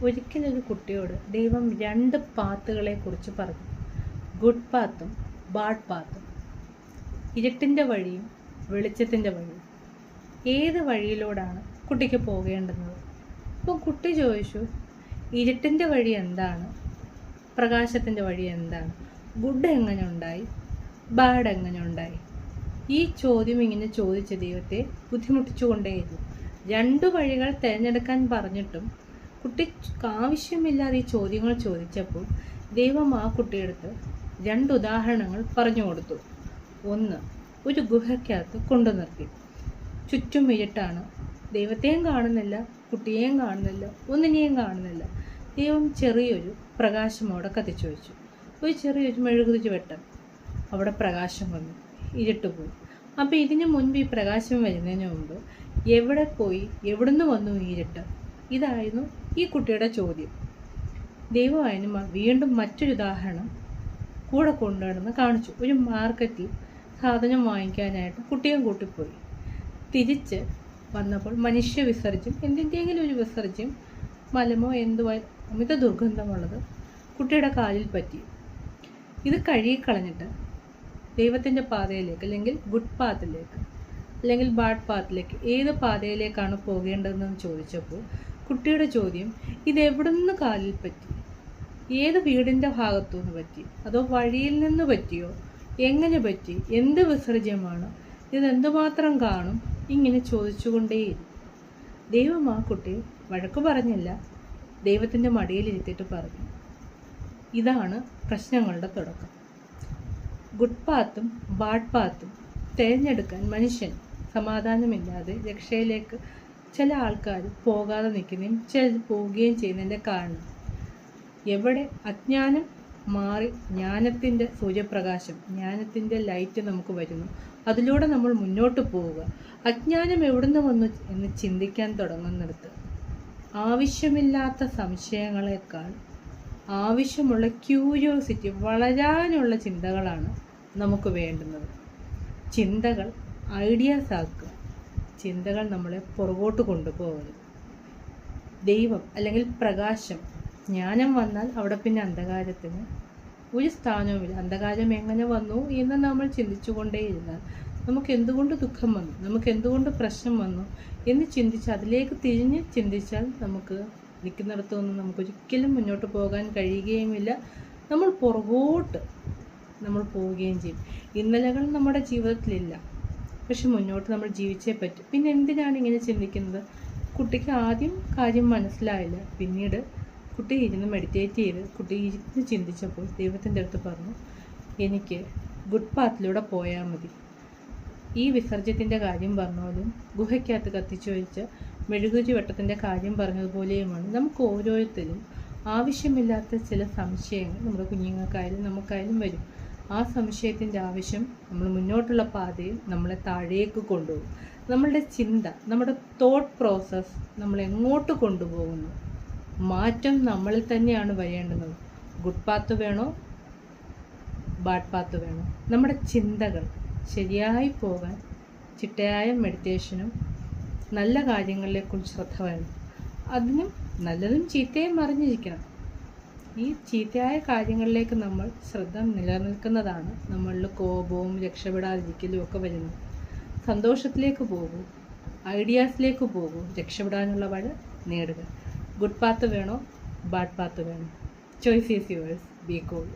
ഒരിക്കലൊരു കുട്ടിയോട് ദൈവം 2 പാത്തുകളെ കുറിച്ച് പറഞ്ഞു. ഗുഡ് പാത്തും ബാഡ് പാത്തും. ഇരുട്ടിൻ്റെ വഴിയും വെളിച്ചത്തിൻ്റെ വഴിയും. ഏത് വഴിയിലൂടെയാണ് കുട്ടിക്ക് പോകേണ്ടുന്നത്? അപ്പോൾ കുട്ടി ചോദിച്ചു, ഇരുട്ടിൻ്റെ വഴി എന്താണ്, പ്രകാശത്തിൻ്റെ വഴി എന്താണ്, ഗുഡ് എങ്ങനെ ഉണ്ടായി, ബാഡ് എങ്ങനെ ഉണ്ടായി? ഈ ചോദ്യം ഇങ്ങനെ ചോദിച്ച ദൈവത്തെ ബുദ്ധിമുട്ടിച്ചുകൊണ്ടേയിരുന്നു. 2 വഴികൾ തിരഞ്ഞെടുക്കാൻ പറഞ്ഞിട്ടും കുട്ടിക്ക് ആവശ്യമില്ലാതെ ഈ ചോദ്യങ്ങൾ ചോദിച്ചപ്പോൾ ദൈവം ആ കുട്ടിയെടുത്ത് 2 ഉദാഹരണങ്ങൾ പറഞ്ഞു കൊടുത്തു. ഒന്ന്, ഒരു ഗുഹയ്ക്കകത്ത് കൊണ്ടു നിർത്തി. ചുറ്റും ഇരുട്ടാണ്, ദൈവത്തെയും കാണുന്നില്ല, കുട്ടിയെയും കാണുന്നില്ല, ഒന്നിനെയും കാണുന്നില്ല. ദൈവം ചെറിയൊരു പ്രകാശം അവിടെ കത്തിച്ചു വെച്ചു. ഒരു ചെറിയൊരു മെഴുകുതിരി വെട്ടം, അവിടെ പ്രകാശം വന്നു, ഇരുട്ട് പോയി. അപ്പോൾ ഇതിനു മുൻപ് ഈ പ്രകാശം വരുന്നതിന് മുമ്പ് എവിടെ പോയി, എവിടുന്ന് വന്നു ഈ ഇരുട്ട്? ഇതായിരുന്നു ഈ കുട്ടിയുടെ ചോദ്യം. ദൈവം അതിന് വീണ്ടും മറ്റൊരു ഉദാഹരണം കൂടെ കൊണ്ടുവന്ന് കാണിച്ചു. ഒരു മാർക്കറ്റിൽ സാധനം വാങ്ങിക്കാനായിട്ട് കുട്ടിയും കൂട്ടിപ്പോയി. തിരിച്ച് വന്നപ്പോൾ മനുഷ്യ വിസർജ്യം, എന്തിൻ്റെയെങ്കിലും ഒരു വിസർജ്യം, മലമോ എന്തുവാ അമിത ദുർഗന്ധമുള്ളത് കുട്ടിയുടെ കാലിൽ പറ്റി. ഇത് കഴുകിക്കളഞ്ഞിട്ട് ദൈവത്തിൻ്റെ പാതയിലേക്ക്, അല്ലെങ്കിൽ ഗുഡ് പാത്തിലേക്ക്, അല്ലെങ്കിൽ ബാഡ് പാത്തിലേക്ക്, ഏത് പാതയിലേക്കാണ് പോകേണ്ടതെന്ന് ചോദിച്ചപ്പോൾ കുട്ടിയുടെ ചോദ്യം, ഇതെവിടുന്ന് കാലിൽ പറ്റി, ഏത് വീടിൻ്റെ ഭാഗത്തു നിന്ന് പറ്റി, അതോ വഴിയിൽ നിന്ന് പറ്റിയോ, എങ്ങനെ പറ്റി, എന്ത് വിസർജ്യമാണ്, ഇതെന്തുമാത്രം കാണും, ഇങ്ങനെ ചോദിച്ചുകൊണ്ടേയിരുന്നു. ദൈവം ആ കുട്ടി വഴക്ക് പറഞ്ഞില്ല, ദൈവത്തിൻ്റെ മടിയിലിരുത്തിയിട്ട് പറഞ്ഞു, ഇതാണ് പ്രശ്നങ്ങളുടെ തുടക്കം. ഗുഡ് പാത്തും ബാഡ് പാത്തും തിരഞ്ഞെടുക്കാൻ മനുഷ്യൻ സമാധാനമില്ലാതെ രക്ഷയിലേക്ക് ചില ആൾക്കാർ പോകാതെ നിൽക്കുകയും ചിലർ പോവുകയും ചെയ്യുന്നതിൻ്റെ കാരണം, എവിടെ അജ്ഞാനം മാറി ജ്ഞാനത്തിൻ്റെ സൂര്യപ്രകാശം, ജ്ഞാനത്തിൻ്റെ ലൈറ്റ് നമുക്ക് വരുന്നു, അതിലൂടെ നമ്മൾ മുന്നോട്ട് പോവുക. അജ്ഞാനം എവിടുന്ന് വന്നു എന്ന് ചിന്തിക്കാൻ തുടങ്ങുന്നിടത്ത് ആവശ്യമില്ലാത്ത സംശയങ്ങളെക്കാൾ ആവശ്യമുള്ള ക്യൂരിയോസിറ്റി, വളരാനുള്ള ചിന്തകളാണ് നമുക്ക് വേണ്ടുന്നത്. ചിന്തകൾ ഐഡിയാസ് ആക്കുക, ചിന്തകൾ നമ്മളെ പുറകോട്ട് കൊണ്ടുപോകരുത്. ദൈവം അല്ലെങ്കിൽ പ്രകാശം, ജ്ഞാനം വന്നാൽ അവിടെ പിന്നെ അന്ധകാരത്തിന് ഒരു സ്ഥാനവുമില്ല. അന്ധകാരം എങ്ങനെ വന്നു എന്ന് നമ്മൾ ചിന്തിച്ചുകൊണ്ടേയിരുന്നാൽ നമുക്ക് എന്തുകൊണ്ട് ദുഃഖം വന്നു, നമുക്ക് എന്തുകൊണ്ട് പ്രശ്നം വന്നു എന്ന് ചിന്തിച്ച് അതിലേക്ക് തിരിഞ്ഞ് ചിന്തിച്ചാൽ നമുക്ക് നിൽക്കുന്നിടത്തൊന്നും നമുക്കൊരിക്കലും മുന്നോട്ട് പോകാൻ കഴിയുകയുമില്ല. നമ്മൾ പുറകോട്ട് പോവുകയും ചെയ്യും. ഇന്നലകൾ നമ്മുടെ ജീവിതത്തിലില്ല, പക്ഷെ മുന്നോട്ട് നമ്മൾ ജീവിച്ചേ പറ്റും. പിന്നെ എന്തിനാണ് ഇങ്ങനെ ചിന്തിക്കുന്നത്? കുട്ടിക്ക് ആദ്യം കാര്യം മനസ്സിലായില്ല, പിന്നീട് കുട്ടി ഇരുന്ന് മെഡിറ്റേറ്റ് ചെയ്ത് കുട്ടി ഇരുന്ന് ചിന്തിച്ചപ്പോൾ ദൈവത്തിൻ്റെ അടുത്ത് പറഞ്ഞു, എനിക്ക് ഗുഡ് പാത്തിലൂടെ പോയാൽ മതി. ഈ വിസർജ്യത്തിൻ്റെ കാര്യം പറഞ്ഞാലും ഗുഹയ്ക്കകത്ത് കത്തിച്ചു വെച്ച മെഴുകുതിരി വട്ടത്തിൻ്റെ കാര്യം പറഞ്ഞതുപോലെയുമാണ് നമുക്ക് ഓരോരുത്തരും ആവശ്യമില്ലാത്ത ചില സംശയങ്ങൾ നമ്മുടെ കുഞ്ഞുങ്ങൾക്കായാലും നമുക്കായാലും വരും. ആ സംശയത്തിൻ്റെ ആവശ്യം നമ്മൾ മുന്നോട്ടുള്ള പാതയിൽ നമ്മളെ താഴേക്ക് കൊണ്ടുപോകും. നമ്മളുടെ ചിന്ത, നമ്മുടെ തോട്ട് പ്രോസസ്സ് നമ്മൾ എങ്ങോട്ട് കൊണ്ടുപോകുന്നു, മാറ്റം നമ്മളിൽ തന്നെയാണ് വരേണ്ടുന്നത്. ഗുഡ് പാത്ത് വേണോ ബാഡ് പാത്ത് വേണോ? നമ്മുടെ ചിന്തകൾ ശരിയായി പോകാൻ ചിട്ടയായ മെഡിറ്റേഷനും നല്ല കാര്യങ്ങളിലേക്കുറിച്ച് ശ്രദ്ധ വേണം. അതിനും നല്ലതും ചീത്തയും അറിഞ്ഞിരിക്കണം. ഈ ചീത്തയായ കാര്യങ്ങളിലേക്ക് നമ്മൾ ശ്രദ്ധ നിലനിൽക്കുന്നതാണ് നമ്മളിൽ കോപവും രക്ഷപ്പെടാതിരിക്കലും ഒക്കെ വരുന്നത്. സന്തോഷത്തിലേക്ക് പോകൂ, ഐഡിയാസിലേക്ക് പോകൂ, രക്ഷപ്പെടാനുള്ള വഴി നേടുക. ഗുഡ് പാത്ത് വേണോ ബാഡ് പാത്ത് വേണോ? Choice is yours. B cool.